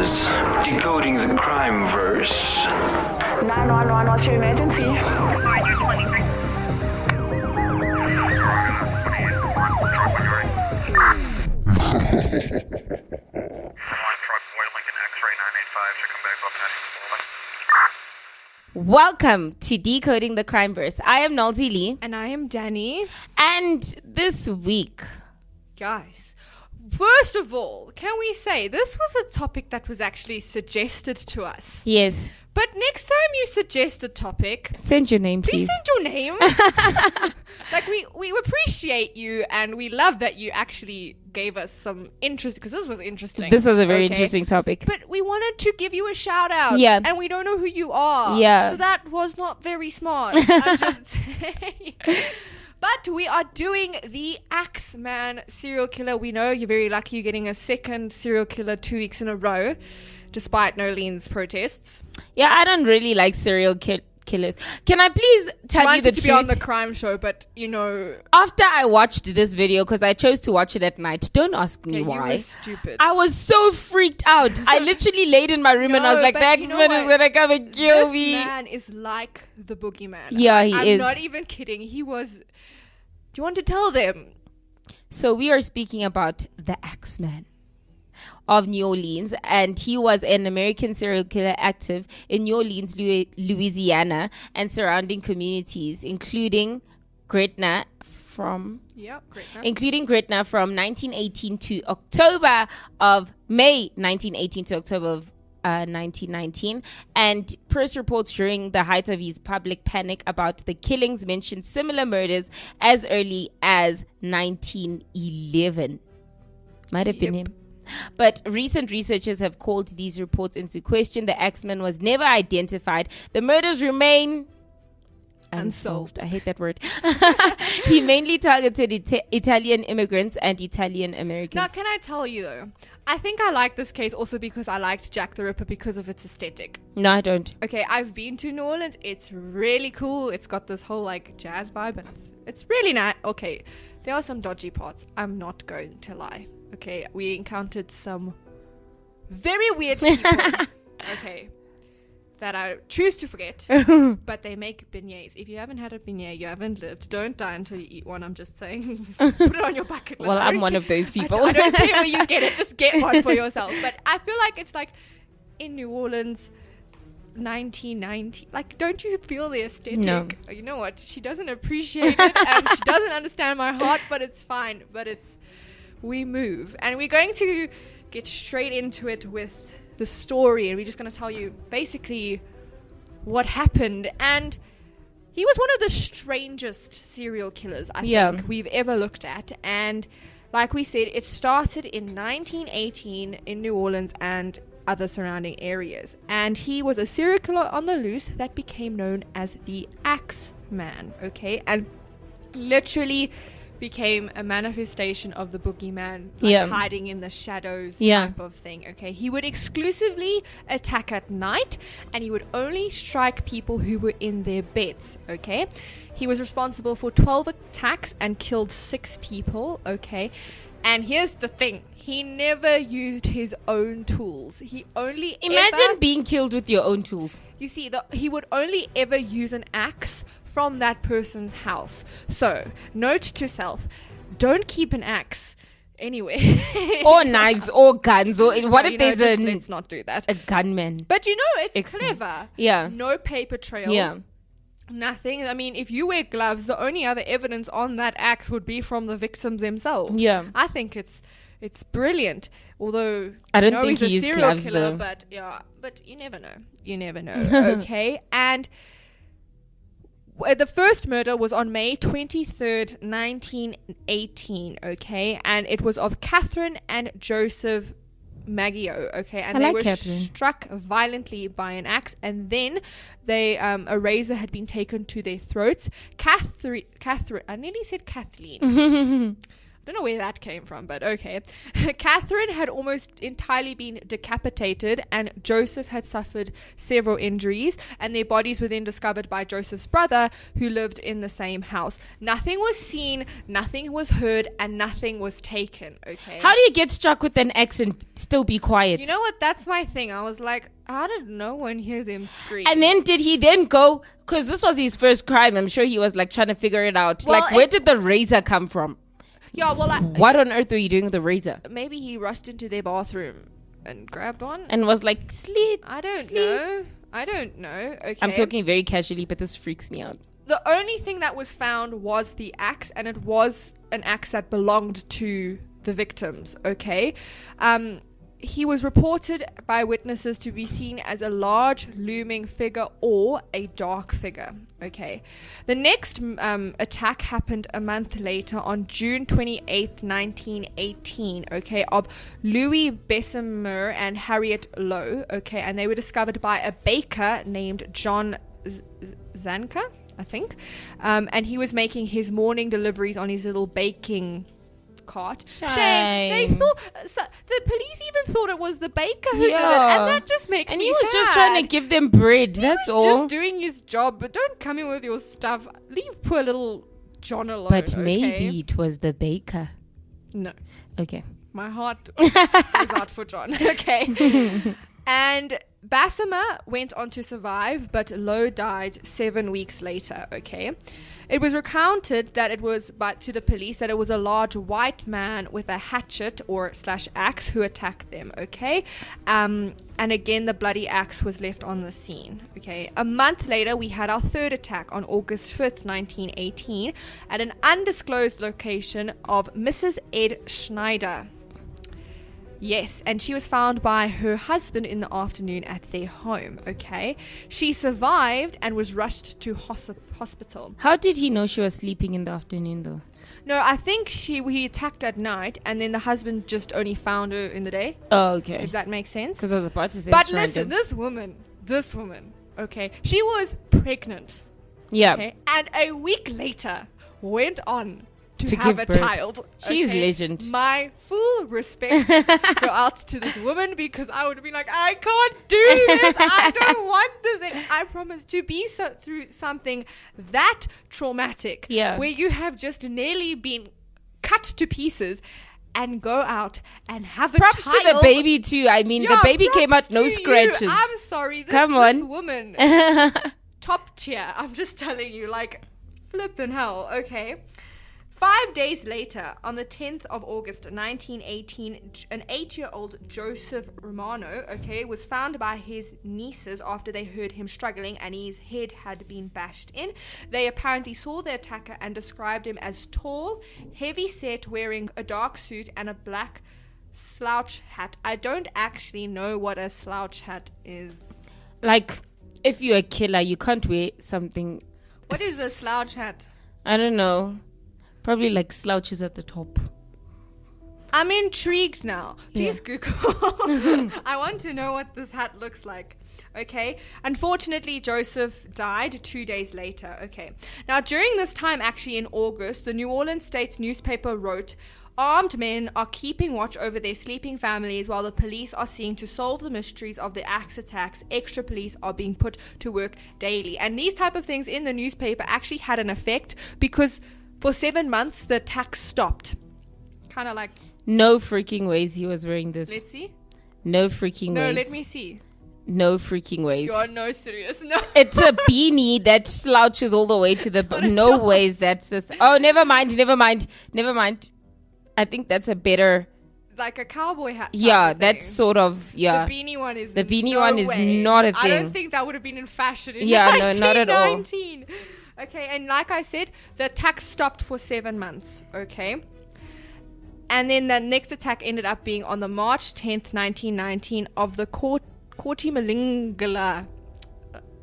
Killers, decoding the crime verse. 911, what's your emergency? Welcome to Decoding the Crime Verse. I am Noelzii. And I am Dani. And this week, guys, first of all, can we say this was a topic that was actually suggested to us? Yes. But next time you suggest a topic, send your name, please. Please send your name. Like, we appreciate you, and we love that you actually gave us some interest, because this was interesting. This was a very interesting topic. But we wanted to give you a shout out. Yeah. And we don't know who you are. Yeah. So that was not very smart. I'm just saying. But we are doing the Axeman serial killer. We know you're very lucky you're getting a second serial killer 2 weeks in a row, despite Nolene's protests. Yeah, I don't really like serial killers. Can I please tell you the truth? To be on the crime show, but you know, after I watched this video, because I chose to watch it at night, don't ask me why. You were stupid. I was so freaked out. I literally laid in my room and I was like, the Axeman is gonna come and kill me. This man is like the boogeyman. Yeah, he is. I'm not even kidding. He was. Do you want to tell them? So we are speaking about the Axeman of New Orleans, and he was an American serial killer active in New Orleans, Louisiana, and surrounding communities, including Gretna from 1918 to May 1918 to October of 1919, and press reports during the height of his public panic about the killings mentioned similar murders as early as 1911. Might have been him. But recent researchers have called these reports into question. The Axeman was never identified. The murders remain unsolved. I hate that word. He mainly targeted Italian immigrants and Italian Americans. Now, can I tell you though? I think I like this case also because I liked Jack the Ripper because of its aesthetic. No, I don't. Okay, I've been to New Orleans. It's really cool. It's got this whole like jazz vibe, and it's really nice. Okay, there are some dodgy parts. I'm not going to lie. Okay, we encountered some very weird people. Okay, that I choose to forget. But they make beignets. If you haven't had a beignet, you haven't lived. Don't die until you eat one. I'm just saying. Put it on your bucket list. Well, I'm one of those people. I don't care where you get it. Just get one for yourself. But I feel like it's like in New Orleans, 1990. Like, don't you feel the aesthetic? No. You know what? She doesn't appreciate it, and she doesn't understand my heart. But it's fine. But we move, and we're going to get straight into it with the story, and we're just going to tell you basically what happened. And he was one of the strangest serial killers I think we've ever looked at. And like we said, it started in 1918 in New Orleans and other surrounding areas, and he was a serial killer on the loose that became known as the Axeman. Okay, and literally became a manifestation of the boogeyman, hiding in the shadows type of thing. Okay, he would exclusively attack at night, and he would only strike people who were in their beds. Okay, he was responsible for 12 attacks and killed 6 people. Okay, and here's the thing: he never used his own tools. He only imagine being killed with your own tools. You see, he would only ever use an axe from that person's house. So, note to self, don't keep an axe anywhere. Or knives or guns. Or what if there's let's not do that. A gunman. But you know, it's clever. Yeah. No paper trail. Yeah. Nothing. I mean, if you wear gloves, the only other evidence on that axe would be from the victims themselves. Yeah. I think it's brilliant. Although I don't think he used gloves killer, though. But you never know. You never know. Okay. And the first murder was on May 23rd, 1918, okay? And it was of Catherine and Joseph Maggio, okay? And they were struck violently by an axe, and then a razor had been taken to their throats. Catherine, I nearly said Kathleen. Don't know where that came from, but okay. Catherine had almost entirely been decapitated, and Joseph had suffered several injuries, and their bodies were then discovered by Joseph's brother, who lived in the same house. Nothing was seen, nothing was heard, and nothing was taken, okay? How do you get struck with an axe and still be quiet? You know what? That's my thing. I was like, how did no one hear them scream? And then did he then go, because this was his first crime, I'm sure he was like trying to figure it out. Well, like, where did the razor come from? Yeah, well, What on earth were you doing with the razor? maybe he rushed into their bathroom and grabbed one. And was like, sleep. I don't sleep. know. I don't know. Okay. I'm talking very casually, but this freaks me out. The only thing that was found was the axe, and it was an axe that belonged to the victims, okay? He was reported by witnesses to be seen as a large looming figure or a dark figure, okay? The next attack happened a month later on June 28th, 1918, okay, of Louis Bessemer and Harriet Lowe, okay, and they were discovered by a baker named John Zanka, I think, and he was making his morning deliveries on his little baking cart. Shame. They thought the police even thought it was the baker who did it, and that just makes me sad. And he was just trying to give them bread. That's all. Just doing his job, but don't come in with your stuff. Leave poor little John alone. But maybe it was the baker. No. Okay. My heart was out for John. Okay. And Bessemer went on to survive, but Lowe died 7 weeks later, okay? It was recounted that it was to the police that it was a large white man with a hatchet or / axe who attacked them, okay? And again, the bloody axe was left on the scene, okay? A month later, we had our third attack on August 5th, 1918, at an undisclosed location of Mrs. Ed Schneider. Yes, and she was found by her husband in the afternoon at their home, okay? She survived and was rushed to hospital. How did he know she was sleeping in the afternoon, though? No, I think he attacked at night, and then the husband just only found her in the day. Oh, okay. If that makes sense. Because I was about to say But listen, this woman, okay, she was pregnant. Yeah. Okay, and a week later went on to give have a birth. child. She's legend. My full respect go out to this woman, because I would have been like, I can't do this. I don't want this. And I promise to be through something that traumatic, where you have just nearly been cut to pieces, and go out and have a child. Props to the baby too. I mean, the baby came out no scratches. You. I'm sorry. This woman, top tier. I'm just telling you, like, flippin' hell. Okay. 5 days later, on the 10th of August 1918, an 8-year-old Joseph Romano, okay, was found by his nieces after they heard him struggling and his head had been bashed in. They apparently saw the attacker and described him as tall, heavy-set, wearing a dark suit and a black slouch hat. I don't actually know what a slouch hat is. Like, if you're a killer, you can't wear something. What is a slouch hat? I don't know. Probably like slouches at the top. I'm intrigued now. Please Google. I want to know what this hat looks like. Okay. Unfortunately, Joseph died 2 days later. Okay. Now, during this time, actually in August, the New Orleans State's newspaper wrote, armed men are keeping watch over their sleeping families while the police are seeking to solve the mysteries of the axe attacks. Extra police are being put to work daily. And these type of things in the newspaper actually had an effect, because for 7 months, the attacks stopped. Kind of like... No freaking ways he was wearing this. Let's see. No freaking ways. No, let me see. No freaking ways. You're no serious. No. It's a beanie that slouches all the way to the... No ways that's this... Oh, never mind. I think that's a better... Like a cowboy hat. Yeah, that's sort of... Yeah. The beanie one is The beanie one is not a thing. I don't think that would have been in fashion in no, not at all. 1919. Okay, and like I said, the attack stopped for 7 months, okay? And then the next attack ended up being on the March 10th, 1919, of the Cortimalingala.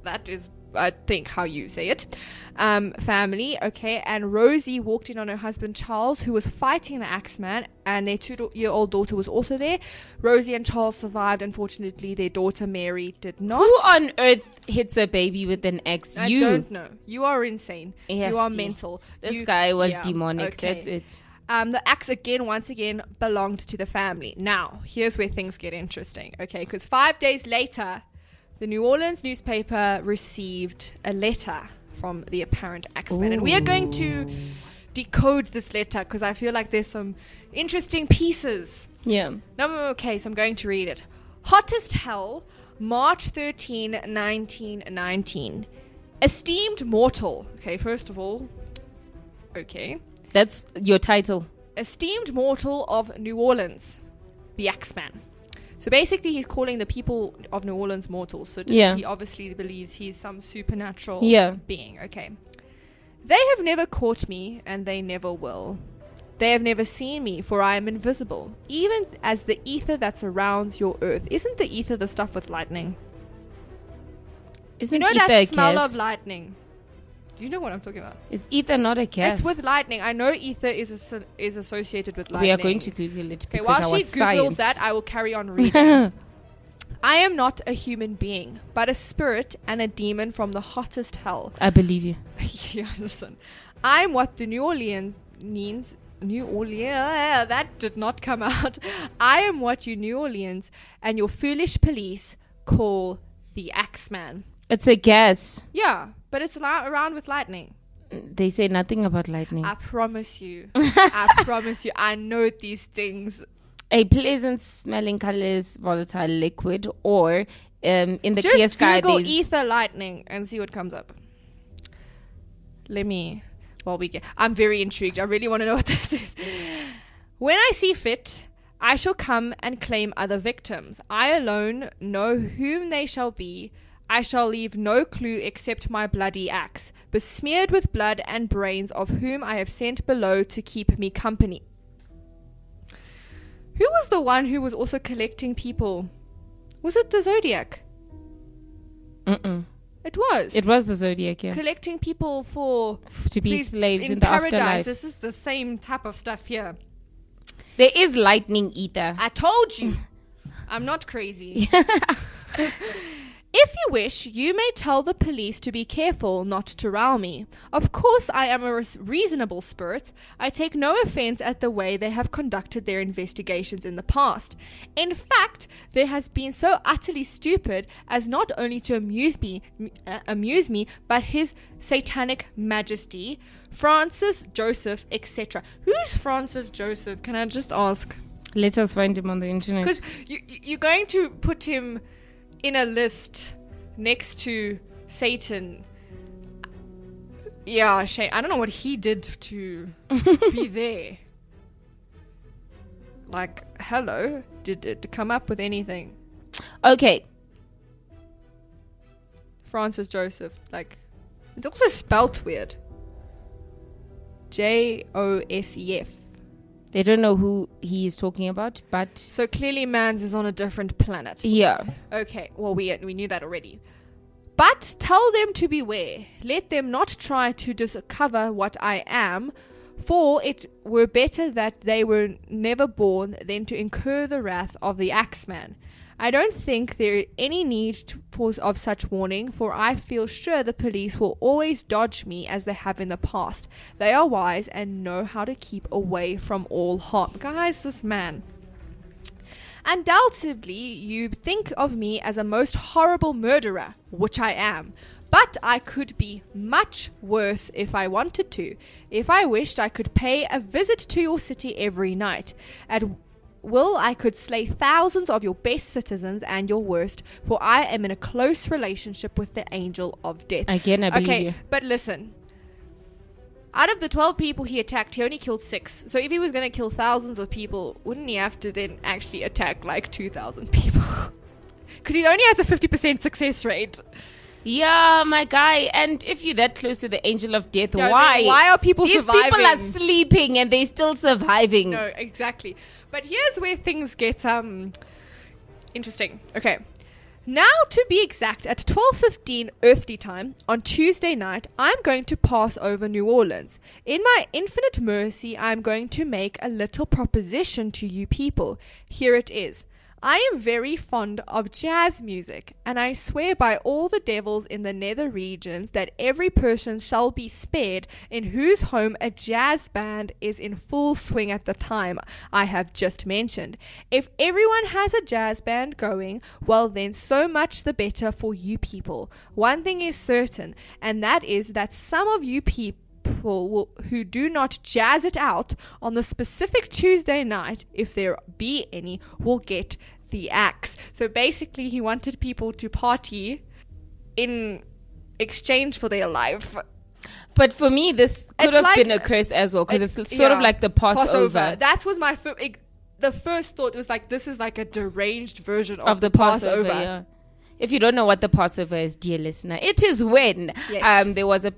That is, I think, how you say it. Family, okay? And Rosie walked in on her husband, Charles, who was fighting the Axeman, and their 2-year-old daughter was also there. Rosie and Charles survived. Unfortunately, their daughter, Mary, did not. Who on earth hits a baby with an axe? I don't know. You are insane. You are mental. This guy was demonic. Okay. That's it. The axe once again belonged to the family. Now, here's where things get interesting, okay? Because 5 days later, the New Orleans newspaper received a letter from the apparent Axeman. And we are going to decode this letter because I feel like there's some interesting pieces. Yeah. Okay, so I'm going to read it. Hottest hell, March 13, 1919. Esteemed mortal. Okay, first of all. Okay. That's your title. Esteemed mortal of New Orleans, the Axeman. So basically, he's calling the people of New Orleans mortals. So he obviously believes he's some supernatural being. Okay. They have never caught me, and they never will. They have never seen me, for I am invisible, even as the ether that surrounds your earth. Isn't the ether the stuff with lightning? Isn't you know ether that a smell gas? of lightning? Do you know what I'm talking about? Is ether not a gas? It's with lightning. I know ether is associated with lightning. We are going to Google it because while our she science. Googles that, I will carry on reading. I am not a human being, but a spirit and a demon from the hottest hell. I believe you. Yeah, listen. I'm what the New Orleans, that did not come out. I am what you New Orleans and your foolish police call the Axeman. It's a gas. Yeah, but it's around with lightning. They say nothing about lightning. I promise you. I promise you. I know these things. A pleasant smelling colorless volatile liquid, or in the Just clear sky, Google there's ether lightning and see what comes up. I'm very intrigued. I really want to know what this is. When I see fit, I shall come and claim other victims. I alone know whom they shall be. I shall leave no clue except my bloody axe, besmeared with blood and brains of whom I have sent below to keep me company. Who was the one who was also collecting people? Was it the Zodiac? It was. It was the Zodiac, yeah. Collecting people to be slaves in the paradise. afterlife. This is the same type of stuff here. There is lightning ether. I told you. I'm not crazy. If you wish, you may tell the police to be careful not to row me. Of course, I am a reasonable spirit. I take no offense at the way they have conducted their investigations in the past. In fact, there has been so utterly stupid as not only to amuse me, but His Satanic Majesty, Francis Joseph, etc. Who's Francis Joseph? Can I just ask? Let us find him on the internet. Because you're going to put him in a list next to Satan. Yeah, shame. I don't know what he did to be there. Like, hello, did it come up with anything? Okay. Francis Joseph, like, it's also spelt weird. Joseph. They don't know who he is talking about, but So clearly Mans is on a different planet. yeah. Okay, well, we knew that already. But tell them to beware. Let them not try to discover what I am, for it were better that they were never born than to incur the wrath of the Axeman. I don't think there is any need of such warning, for I feel sure the police will always dodge me as they have in the past. They are wise and know how to keep away from all harm. Guys, this man. Undoubtedly, you think of me as a most horrible murderer, which I am. But I could be much worse if I wanted to. If I wished, I could pay a visit to your city every night. At will, I could slay thousands of your best citizens and your worst, for I am in a close relationship with the angel of death. Again, I believe you. But listen. Out of the 12 people he attacked, he only killed 6. So if he was going to kill thousands of people, wouldn't he have to then actually attack like 2,000 people? Because he only has a 50% success rate. Yeah, my guy. And if you're that close to the angel of death, Yeah, why? Why are people These surviving? people are sleeping and they're still surviving. No, exactly. But here's where things get interesting. Okay. Now, to be exact, at 12:15 earthly time on Tuesday night, I'm going to pass over New Orleans. In my infinite mercy, I'm going to make a little proposition to you people. Here it is. I am very fond of jazz music, and I swear by all the devils in the nether regions that every person shall be spared in whose home a jazz band is in full swing at the time I have just mentioned. If everyone has a jazz band going, well then so much the better for you people. One thing is certain, and that is that some of you people who do not jazz it out on the specific Tuesday night, if there be any, will get the axe. So basically he wanted people to party in exchange for their life. But for me, this could have like, been a curse as well, because it's sort of like the Passover. That was my the first thought was like, this is like a deranged version of the Passover. Passover. Yeah. If you don't know what the Passover is, dear listener, it is when there was a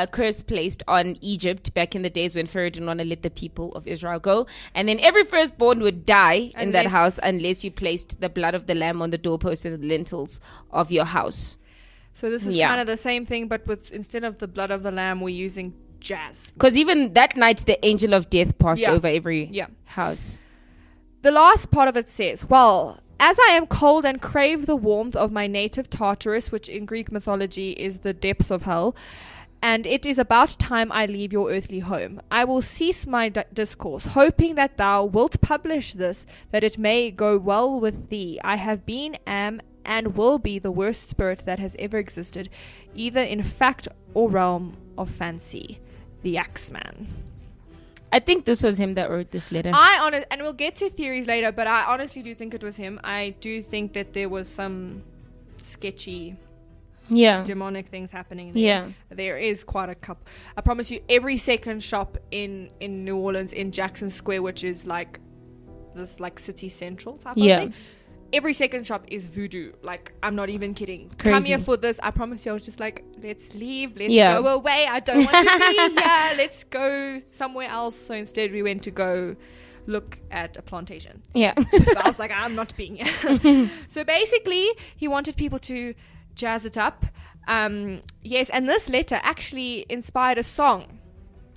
curse placed on Egypt back in the days when Pharaoh didn't want to let the people of Israel go. And then every firstborn would die in that house unless you placed the blood of the lamb on the doorposts and the lintels of your house. So this is kind of the same thing, but with instead of the blood of the lamb, we're using jazz. Because even that night, the angel of death passed over every house. The last part of it says, well, as I am cold and crave the warmth of my native Tartarus, which in Greek mythology is the depths of hell, and it is about time I leave your earthly home, I will cease my discourse, hoping that thou wilt publish this, that it may go well with thee. I have been, am, and will be the worst spirit that has ever existed, either in fact or realm of fancy. The Axeman. I think this was him that wrote this letter. And we'll get to theories later, but I honestly do think it was him. I do think that there was some sketchy, demonic things happening there. Yeah. There is quite a couple. I promise you, every second shop in New Orleans, in Jackson Square, which is like this like city central type of thing, every second shop is voodoo. Like, I'm not even kidding. Crazy. Come here for this. I promise you, I was just like, let's leave. Let's go away. I don't want to be here. Let's go somewhere else. So instead, we went to go look at a plantation. Yeah. So I was like, I'm not being here. So basically, he wanted people to jazz it up. Yes, and this letter actually inspired a song.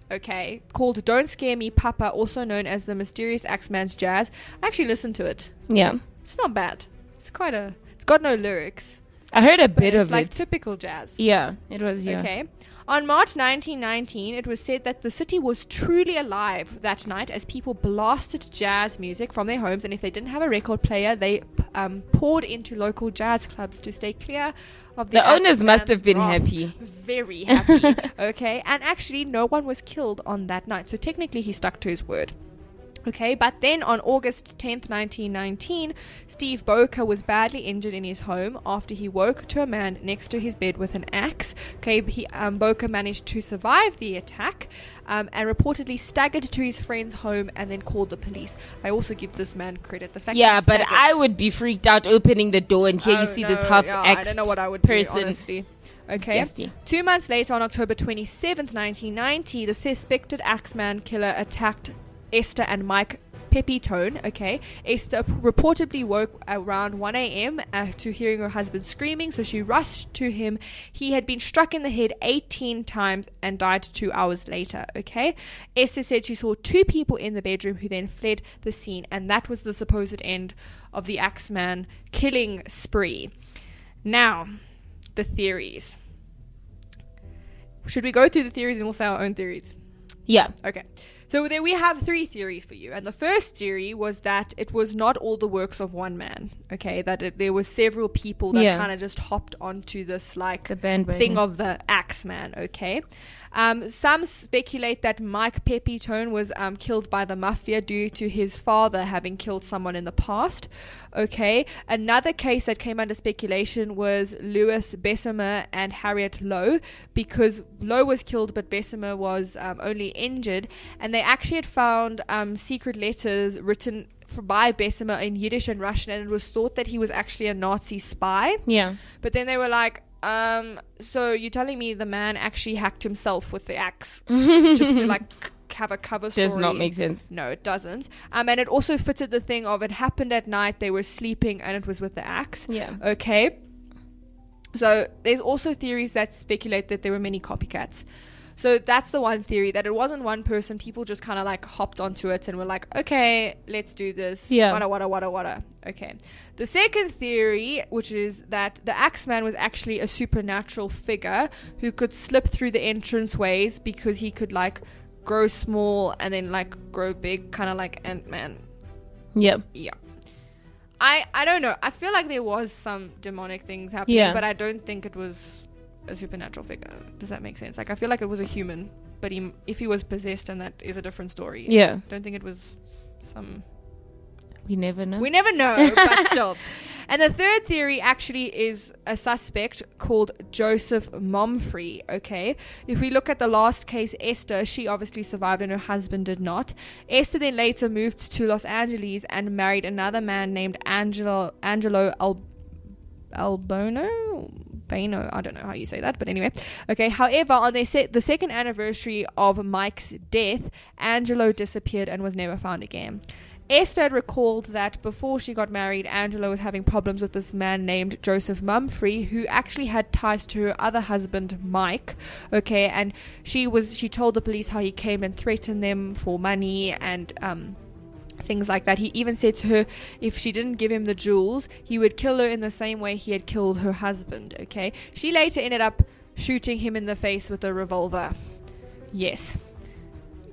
Okay, called Don't Scare Me Papa, also known as the Mysterious Axeman's Jazz. I actually listened to it. Yeah. It's not bad. It's got no lyrics. I heard a bit of it. It's like it. Typical jazz. Yeah, it was, Okay. On March 1919, it was said that the city was truly alive that night as people blasted jazz music from their homes, and if they didn't have a record player, they poured into local jazz clubs to stay clear of the owners must have been happy. Very happy. Okay. And actually, no one was killed on that night. So technically, he stuck to his word. Okay, but then on August 10th, 1919, Steve Boker was badly injured in his home after he woke to a man next to his bed with an axe. Okay, Boker managed to survive the attack and reportedly staggered to his friend's home and then called the police. I also give this man credit. The fact but I would be freaked out opening the door and here you see this half-axed I don't know what I would person. Do, honestly. Okay. 2 months later, on October 27th, 1990, the suspected Axeman killer attacked Esther and Mike Pepitone. Okay, Esther reportedly woke around 1 a.m. To hearing her husband screaming, so she rushed to him. He had been struck in the head 18 times and died 2 hours later. Okay, Esther said she saw 2 people in the bedroom who then fled the scene, and that was the supposed end of the Axeman killing spree. Now, the theories. Should we go through the theories and we'll say our own theories? Yeah. Okay. So there we have 3 theories for you. And the first theory was that it was not all the works of one man. Okay, that there was several people that kind of just hopped onto this like thing of the Axeman. Okay. Some speculate that Mike Pepitone was killed by the mafia due to his father having killed someone in the past. Okay. Another case that came under speculation was Louis Bessemer and Harriet Lowe, because Lowe was killed but Bessemer was only injured, and they actually had found secret letters written by Bessemer in Yiddish and Russian, and it was thought that he was actually a Nazi spy. Yeah. But then they were like, so you're telling me the man actually hacked himself with the axe just to like have a cover story? Does not make sense. No, it doesn't. And it also fitted the thing of it happened at night, they were sleeping, and it was with the axe. Yeah. Okay. So there's also theories that speculate that there were many copycats. So that's the one theory, that it wasn't one person. People just kind of like hopped onto it and were like, okay, let's do this. Yeah. Wada. Okay. The second theory, which is that the Axeman was actually a supernatural figure who could slip through the entranceways because he could like grow small and then like grow big, kind of like Ant-Man. Yeah. Yeah. I don't know. I feel like there was some demonic things happening, but I don't think it was a supernatural figure. Does that make sense? Like, I feel like it was a human, but if he was possessed, and that is a different story. Yeah. I don't think it was some... We never know. We never know, but still. And the third theory actually is a suspect called Joseph Momfrey, okay? If we look at the last case, Esther, she obviously survived and her husband did not. Esther then later moved to Los Angeles and married another man named Angelo Albano? Bano, I don't know how you say that, but anyway. Okay, however, on the second anniversary of Mike's death, Angelo disappeared and was never found again. Esther had recalled that before she got married, Angela was having problems with this man named Joseph Mumfrey, who actually had ties to her other husband, Mike. Okay, and she told the police how he came and threatened them for money and things like that. He even said to her if she didn't give him the jewels, he would kill her in the same way he had killed her husband. Okay, she later ended up shooting him in the face with a revolver. Yes.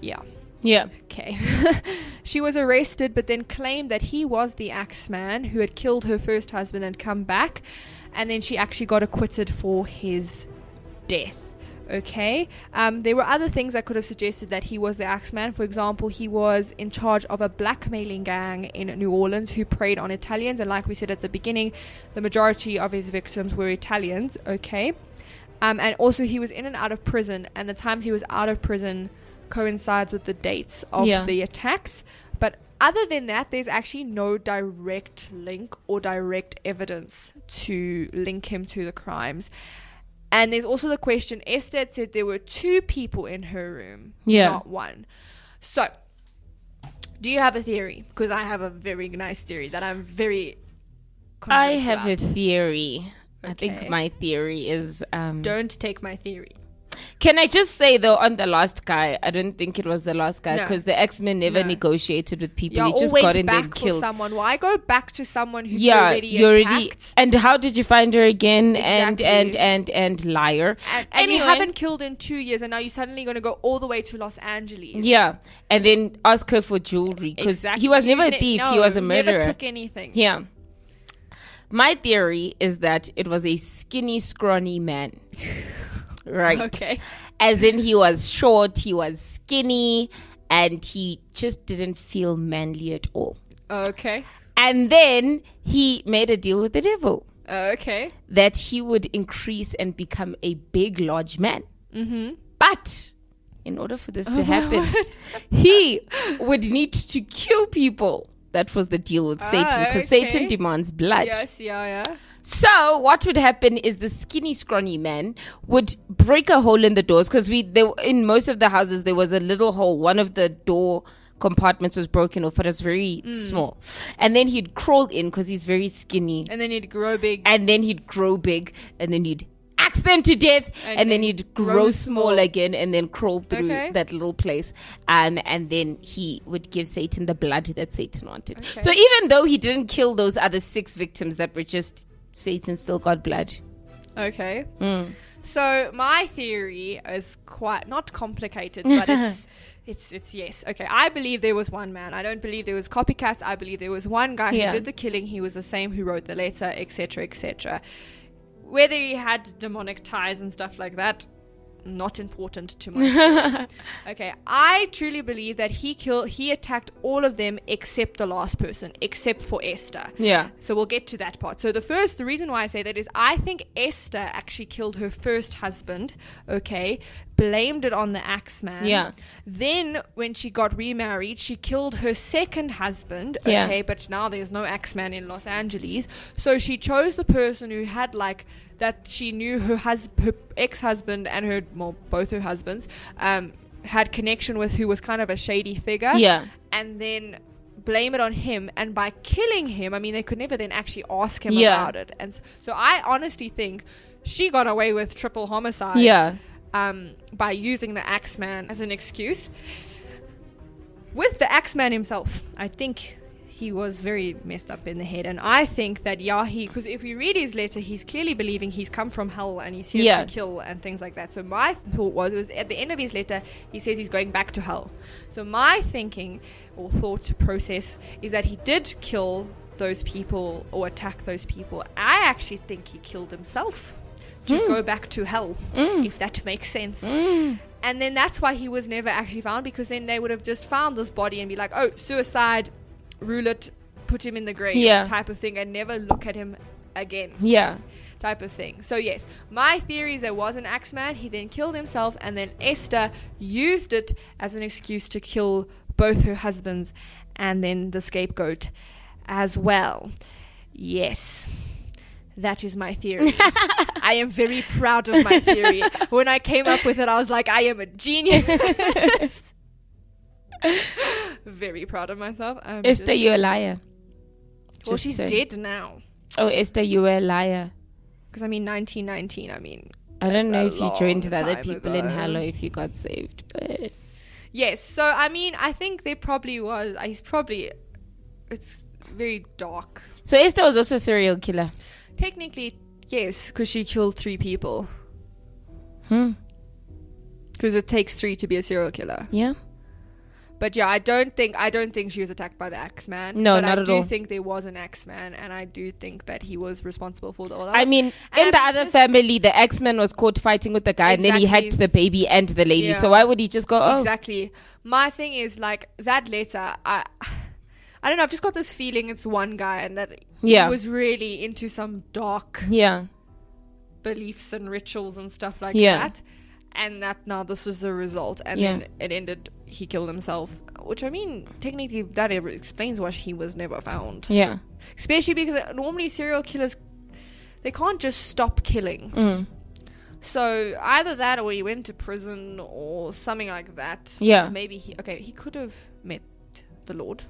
Yeah. Yeah. Okay. She was arrested, but then claimed that he was the Axeman who had killed her first husband and come back. And then she actually got acquitted for his death. Okay. There were other things that could have suggested that he was the Axeman. For example, he was in charge of a blackmailing gang in New Orleans who preyed on Italians. And like we said at the beginning, the majority of his victims were Italians. Okay. And also he was in and out of prison. And the times he was out of prison coincides with the dates of the attacks. But other than that, there's actually no direct link or direct evidence to link him to the crimes. And there's also the question, Esther said there were 2 people in her room, not one. So, do you have a theory? Because I have a very nice theory that I'm very convinced I have about. a theory. Okay. I think my theory is... Don't take my theory. Can I just say, though, on the last guy, I don't think it was the last guy, because the Axeman never No. negotiated with people. Yeah, He just or got went in there back and for killed. someone. Why go back to someone who You're already attacked? And how did you find her again? Exactly. And liar. And Anyway. you haven't killed in 2 years, and now you're suddenly going to go all the way to Los Angeles. Yeah, and then ask her for jewelry, because Exactly. he was never a thief. No, he was a murderer. Never took anything. Yeah. My theory is that it was a skinny, scrawny man. Right. Okay. As in, he was short, he was skinny, and he just didn't feel manly at all. Okay. And then he made a deal with the devil Okay. that he would increase and become a big, large man. Mm-hmm. But in order for this to happen, he would need to kill people. That was the deal with Satan, because okay. Satan demands blood. Yes, yeah. So what would happen is the skinny, scrawny man would break a hole in the doors, because in most of the houses there was a little hole. One of the door compartments was broken off, but it was very small. And then he'd crawl in, because he's very skinny. And then he'd grow big. And then he'd grow big, and then he'd axe them to death, and then he'd grow small again, and then crawl through that little place. And then he would give Satan the blood that Satan wanted. Okay. So even though he didn't kill those other 6 victims that were just... Satan still got blood. Okay. So my theory is quite not complicated, but it's yes. Okay. I believe there was one man. I don't believe there was copycats. I believe there was one guy who did the killing. He was the same who wrote the letter, etc., etc. Whether he had demonic ties and stuff like that, not important to my story. Okay, I truly believe that he attacked all of them except the last person, except for Esther. Yeah. So we'll get to that part. So the reason why I say that is I think Esther actually killed her first husband, okay, blamed it on the Axeman. Yeah. Then when she got remarried, she killed her second husband, okay, but now there's no Axeman in Los Angeles. So she chose the person who had that she knew her ex-husband and both her husbands had connection with, who was kind of a shady figure. Yeah. And then blame it on him. And by killing him, I mean, they could never then actually ask him about it. And so I honestly think she got away with triple homicide. Yeah. by using the Axeman as an excuse. With the Axeman himself, I think he was very messed up in the head, and I think that because if you read his letter, he's clearly believing he's come from hell and he's here to kill and things like that. So my thought was at the end of his letter, he says he's going back to hell. So my thinking or thought process is that he did kill those people or attack those people. I actually think he killed himself to go back to hell, if that makes sense. And then that's why he was never actually found, because then they would have just found this body and be like, oh, suicide, rule it, put him in the grave, type of thing, and never look at him again. Type of thing. So yes, my theory is there was an Axeman. He then killed himself, and then Esther used it as an excuse to kill both her husbands and then the scapegoat as well. Yes. That is my theory. I am very proud of my theory. When I came up with it, I was like, I am a genius. Very proud of myself. Esther, you're a liar. Well, she's dead now. Oh, Esther, you were a liar. Because, 1919, I don't know if you joined the other people in hell or if you got saved, but... Yes, so, I think there probably was... It's very dark. So Esther was also a serial killer? Technically, yes, because she killed 3 people. Because it takes 3 to be a serial killer. Yeah. But yeah, I don't think she was attacked by the Axeman. No, but not at all. I do think there was an Axeman, and I do think that he was responsible for all that. In the other family, the Axeman was caught fighting with the guy, and then he hacked the baby and the lady. So why would he just go, oh? Exactly. My thing is, that letter, I don't know, I've just got this feeling it's one guy, and that he was really into some dark beliefs and rituals and stuff like that. And that now this was the result. And then it ended, he killed himself. Which, technically that explains why he was never found. Yeah. Especially because normally serial killers, they can't just stop killing. So either that or he went to prison or something like that. Yeah. Maybe he could have met the Lord.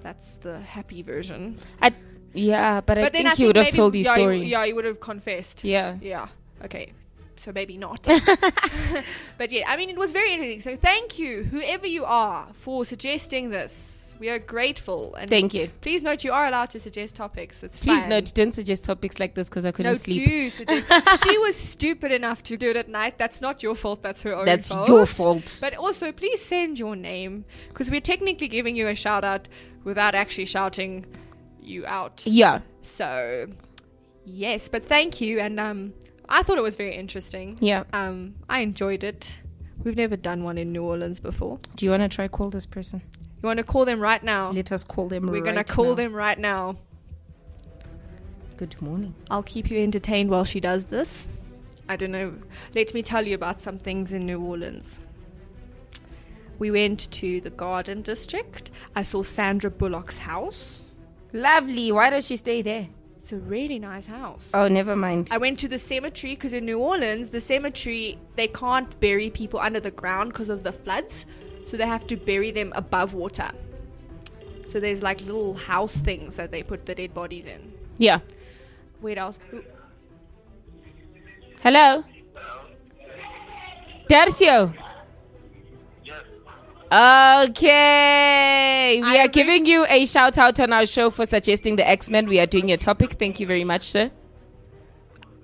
That's the happy version. But I think he would have told his story. He would have confessed. Yeah. Okay. So maybe not. But yeah, it was very interesting. So thank you, whoever you are, for suggesting this. We are grateful. And thank you. Please note you are allowed to suggest topics. Please note, don't suggest topics like this because I couldn't sleep. Do suggest. She was stupid enough to do it at night. That's not your fault. That's her own fault. That's your fault. But also, please send your name, because we're technically giving you a shout out without actually shouting you out. Yeah. So, yes. But thank you. And I thought it was very interesting. Yeah. I enjoyed it. We've never done one in New Orleans before. Do you want to try call this person? You want to call them right now? Let us call them right now. We're going to call them right now. Good morning. I'll keep you entertained while she does this. I don't know. Let me tell you about some things in New Orleans. We went to the Garden District. I saw Sandra Bullock's house. Lovely. Why does she stay there? It's a really nice house. Oh, never mind. I went to the cemetery because in New Orleans, the cemetery, they can't bury people under the ground because of the floods. So they have to bury them above water. So there's little house things that they put the dead bodies in. Yeah. Wait, else? Hello? Tercio? Okay. We are giving you a shout out on our show for suggesting the X-Men. We are doing your topic. Thank you very much, sir.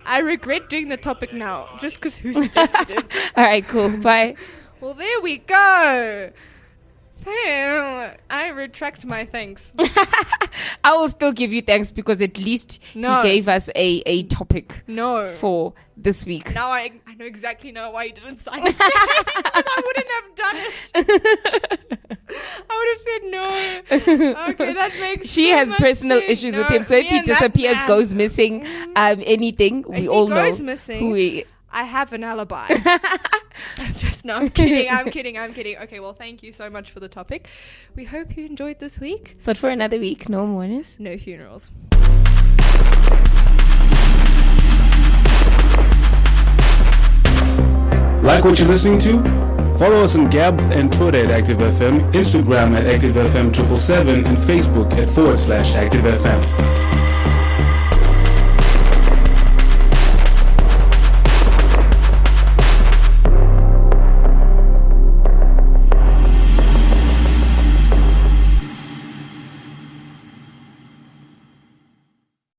I regret doing the topic now, just because who suggested it. All right, cool. Bye. Well, there we go. Damn, I retract my thanks. I will still give you thanks because at least he gave us a topic for this week. Now I know exactly why you didn't sign it. I wouldn't have done it. I would have said no. Okay, that makes She has personal issues with him, so if he disappears, goes missing, anything, we all know. If he goes missing, I have an alibi. I'm kidding. Okay, well, thank you so much for the topic. We hope you enjoyed this week. But for another week, no mourners, no funerals. Like what you're listening to? Follow us on Gab and Twitter at ActiveFM, Instagram at ActiveFM777, and Facebook at /ActiveFM.